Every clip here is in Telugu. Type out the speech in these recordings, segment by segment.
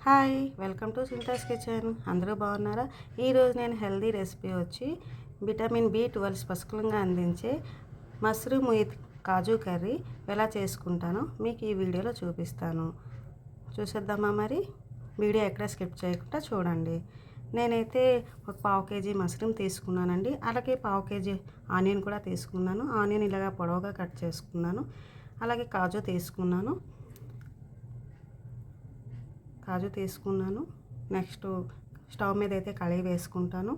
హాయ్, వెల్కమ్ టు సింతాస్ కిచెన్. అందరూ బాగున్నారా? ఈరోజు నేను హెల్దీ రెసిపీ వచ్చి విటమిన్ B12 పుష్కలంగా అందించే మష్రూమ్ విత్ కాజు కర్రీ ఎలా చేసుకుంటానో మీకు ఈ వీడియోలో చూపిస్తాను. చూసేద్దామా మరి? వీడియో ఎక్కడ స్కిప్ చేయకుండా చూడండి. నేనైతే ఒక పావు కేజీ మష్రూమ్ తీసుకున్నానండి. అలాగే పావు కేజీ ఆనియన్ కూడా తీసుకున్నాను. ఆనియన్ ఇలాగా పొడవుగా కట్ చేసుకున్నాను. అలాగే కాజు తీసుకున్నాను. నెక్స్ట్ స్టవ్ మీద అయితే కళాయి వేసుకున్నాను.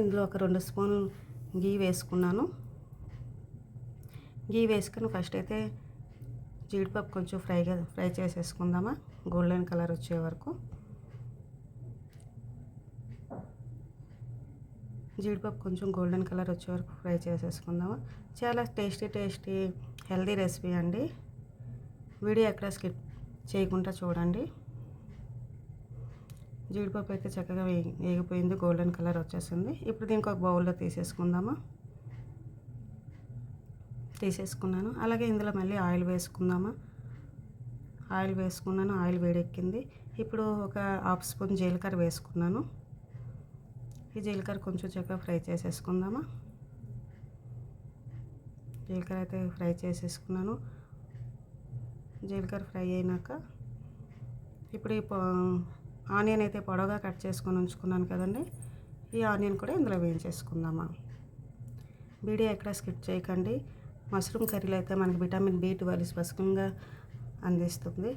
ఇందులో ఒక 2 స్పూన్లు గీ వేసుకున్నాను. గీ వేసుకుని ఫస్ట్ అయితే జీడిపప్పు కొంచెం ఫ్రై చేసేసుకుందామా, గోల్డెన్ కలర్ వచ్చే వరకు. జీడిపప్పు కొంచెం గోల్డెన్ కలర్ వచ్చే వరకు ఫ్రై చేసేసుకుందామా. చాలా టేస్టీ హెల్దీ రెసిపీ అండి. వీడియో ఎక్కడ స్కిప్ చేయకుండా చూడండి. జీడిపప్పు అయితే చక్కగా వేగిపోయింది, గోల్డెన్ కలర్ వచ్చేసింది. ఇప్పుడు దీనికి ఒక బౌల్లో తీసేసుకున్నాను. అలాగే ఇందులో మళ్ళీ ఆయిల్ వేసుకుందామా. ఆయిల్ వేసుకున్నాను, ఆయిల్ వేడెక్కింది. ఇప్పుడు ఒక హాఫ్ స్పూన్ జీలకర్ర వేసుకున్నాను. ఈ జీలకర్ర కొంచెం చక్కగా ఫ్రై చేసేసుకుందామా. జీలకర్ర అయితే ఫ్రై చేసేసుకున్నాను. జీలకర్ర ఫ్రై అయినాక ఇప్పుడు ఈ ఆనియన్ అయితే పొడవుగా కట్ చేసుకొని ఉంచుకున్నాను కదండి, ఈ ఆనియన్ కూడా ఇందులో వేయించేసుకుందామా. వీడియో ఎక్కడ స్కిప్ చేయకండి. మష్రూమ్ కర్రీలో అయితే మనకి విటమిన్ B12 పుష్కలంగా అందిస్తుంది.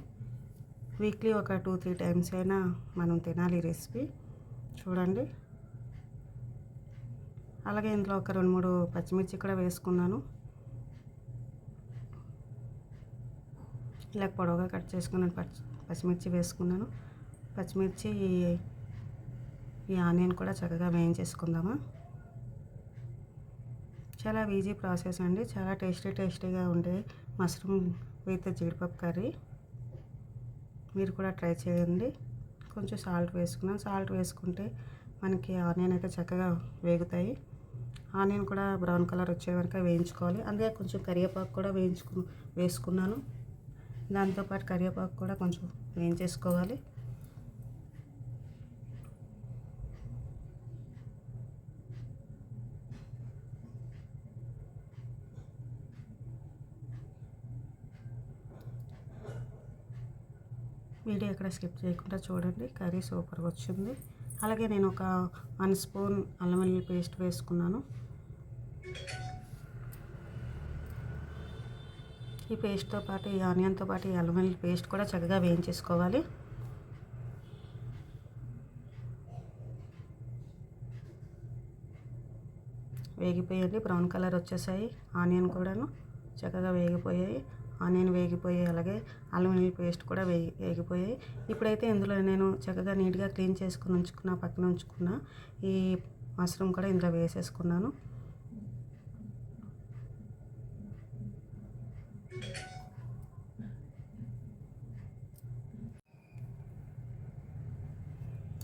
వీక్లీ ఒక 2-3 టైమ్స్ అయినా మనం తినాలి ఈ రెసిపీ. చూడండి. అలాగే ఇందులో ఒక 2-3 పచ్చిమిర్చి కూడా వేసుకున్నాను. ఇలా పొడవుగా కట్ చేసుకున్నాను. పచ్చిమిర్చి వేసుకున్నాను. పచ్చిమిర్చి ఈ ఆనియన్ కూడా చక్కగా వేయించేసుకుందామా. చాలా ఈజీ ప్రాసెస్ అండి. చాలా టేస్టీగా ఉండే మష్రూమ్ విత్ జీడిపప్పు కర్రీ మీరు కూడా ట్రై చేయండి. కొంచెం సాల్ట్ వేసుకున్నాను. సాల్ట్ వేసుకుంటే మనకి ఆనియన్ అయితే చక్కగా వేగుతాయి. ఆనియన్ కూడా బ్రౌన్ కలర్ వచ్చే వరకు వేయించుకోవాలి. అందుకే కొంచెం కరివేపాకు కూడా వేసుకున్నాను. దాంతోపాటు కరివేపాకు కూడా కొంచెం వేయించేసుకోవాలి. వీడియో ఎక్కడ స్కిప్ చేయకుండా చూడండి. కర్రీ సూపర్గా వచ్చింది. అలాగే నేను ఒక 1 స్పూన్ అల్లం వెల్లుల్లి పేస్ట్ వేసుకున్నాను. ఈ పేస్ట్తో పాటు ఈ ఆనియన్తో పాటు ఈ అల్లం వెల్లుల్లి పేస్ట్ కూడా చక్కగా వేయించేసుకోవాలి. వేగిపోయాయి, బ్రౌన్ కలర్ వచ్చేసాయి. ఆనియన్ కూడాను చక్కగా వేగిపోయాయి. ఆనియన్ వేగిపోయాయి, అలాగే అల్లం వెల్లుల్లి పేస్ట్ కూడా వేగిపోయాయి. ఇప్పుడైతే ఇందులో నేను చక్కగా నీట్గా క్లీన్ చేసుకుని పక్కన ఉంచుకున్న ఈ మష్రూమ్ కూడా ఇందులో వేసేసుకున్నాను.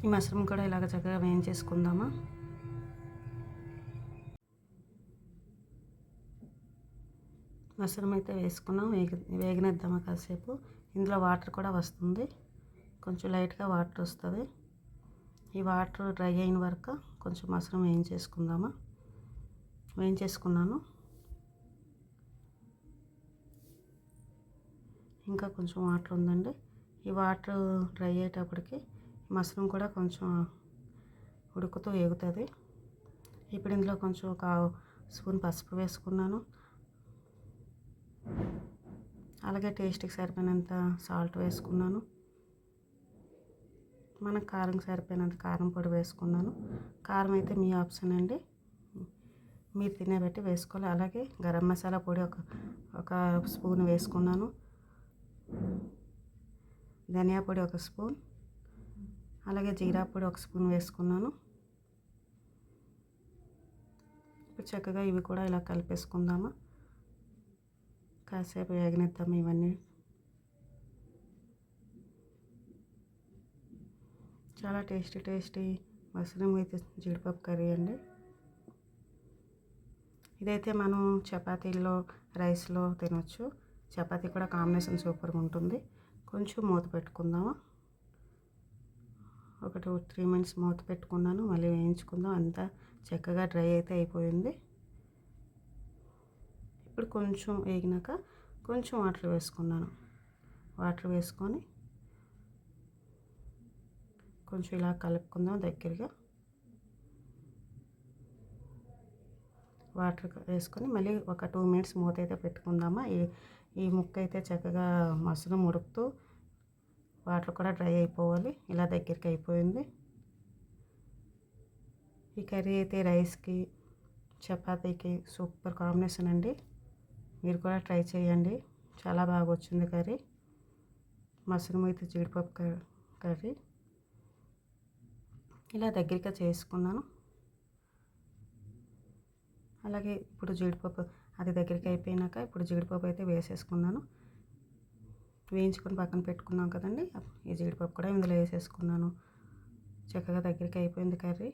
ఈ మష్రూమ్ కూడా ఇలాగ చక్కగా వేయించేసుకుందామా. మష్రూమ్ అయితే వేసుకున్నాం, వేగనిద్దామా కాసేపు. ఇందులో వాటర్ కూడా వస్తుంది, కొంచెం లైట్గా వాటర్ వస్తుంది. ఈ వాటర్ డ్రై అయిన వరకు కొంచెం మష్రూమ్ వేయించేసుకున్నాను. ఇంకా కొంచెం వాటర్ ఉందండి. ఈ వాటర్ డ్రై అయ్యేటప్పటికి మష్రూమ్ కూడా కొంచెం ఉడుకుతూ వేగుతుంది. ఇప్పుడు ఇందులో కొంచెం ఒక స్పూన్ పసుపు వేసుకున్నాను. అలాగే టేస్ట్కి సరిపోయినంత సాల్ట్ వేసుకున్నాను. మనకు కారం సరిపోయినంత కారం పొడి వేసుకున్నాను. కారం అయితే మీ ఆప్షన్ అండి, మీరు తినే బట్టి వేసుకోవాలి. అలాగే గరం మసాలా పొడి ఒక స్పూన్ వేసుకున్నాను. ధనియా పొడి 1 స్పూన్, అలాగే జీరా పొడి 1 స్పూన్ వేసుకున్నాను. ఇప్పుడు చక్కగా ఇవి కూడా ఇలా కలిపేసుకుందామా. కాసేపు వేగనిద్దాము ఇవన్నీ. చాలా టేస్టీ మష్రూమ్ విత్ జీడిపప్పు కర్రీ అండి. ఇదైతే మనం చపాతీల్లో, రైస్లో తినొచ్చు. చపాతీ కూడా కాంబినేషన్ సూపర్గా ఉంటుంది. కొంచెం మూత పెట్టుకుందాము. ఒక 2-3 మినిట్స్ మూత పెట్టుకున్నాను. మళ్ళీ వేయించుకుందాం. అంతా చక్కగా డ్రై అయితే అయిపోయింది. ఇప్పుడు కొంచెం వేగినాక కొంచెం వాటర్ వేసుకున్నాను. వాటర్ వేసుకొని కొంచెం ఇలా కలుపుకుందాం దగ్గరగా. వాటర్ వేసుకొని మళ్ళీ ఒక 2 మినిట్స్ మూత అయితే పెట్టుకుందామా. ఈ ముక్క అయితే చక్కగా మసలు ఉడుకుతూ వాటర్ కూడా డ్రై అయిపోవాలి. ఇలా దగ్గరికి అయిపోయింది. ఈ కర్రీ అయితే రైస్కి, చపాతీకి సూపర్ కాంబినేషన్ అండి. మీరు కూడా ట్రై చేయండి. చాలా బాగా వచ్చింది కర్రీ. మసలు అయితే జీడిపప్పు కర్రీ ఇలా దగ్గరగా చేసుకున్నాను. అలాగే ఇప్పుడు జీడిపప్పు అది దగ్గరికి అయిపోయినాక ఇప్పుడు జీడిపప్పు అయితే వేసేసుకున్నాను. వేయించుకొని పక్కన పెట్టుకున్నాం కదండి, ఈ జీడిపప్పు కూడా ఇందులో వేసేసుకున్నాను. చక్కగా దగ్గరికి అయిపోయింది కర్రీ.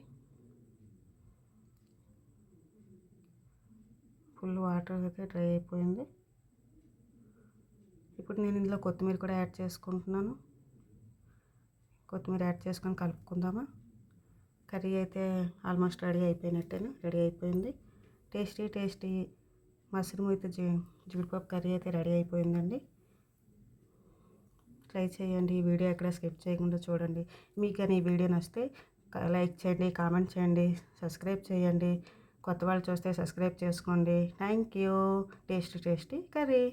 ఫుల్ వాటర్ అయితే డ్రై అయిపోయింది. ఇప్పుడు నేను ఇందులో కొత్తిమీర కూడా యాడ్ చేసుకుంటున్నాను. కొత్తిమీర యాడ్ చేసుకొని కలుపుకుందామా. కర్రీ అయితే ఆల్మోస్ట్ రెడీ అయిపోయింది. టేస్టీ మష్రూమ్ విత్ జీడిపప్పు కర్రీ అయితే రెడీ అయిపోయిందండి. ట్రై చేయండి. ఈ వీడియో ఎక్కడ స్కిప్ చేయకుండా చూడండి. మీకు కానీ ఈ వీడియో నచ్చితే లైక్ చేయండి, కామెంట్ చేయండి, సబ్స్క్రైబ్ చేయండి. కొత్త వాళ్ళు చూస్తే సబ్స్క్రైబ్ చేసుకోండి. Thank you. Tasty curry.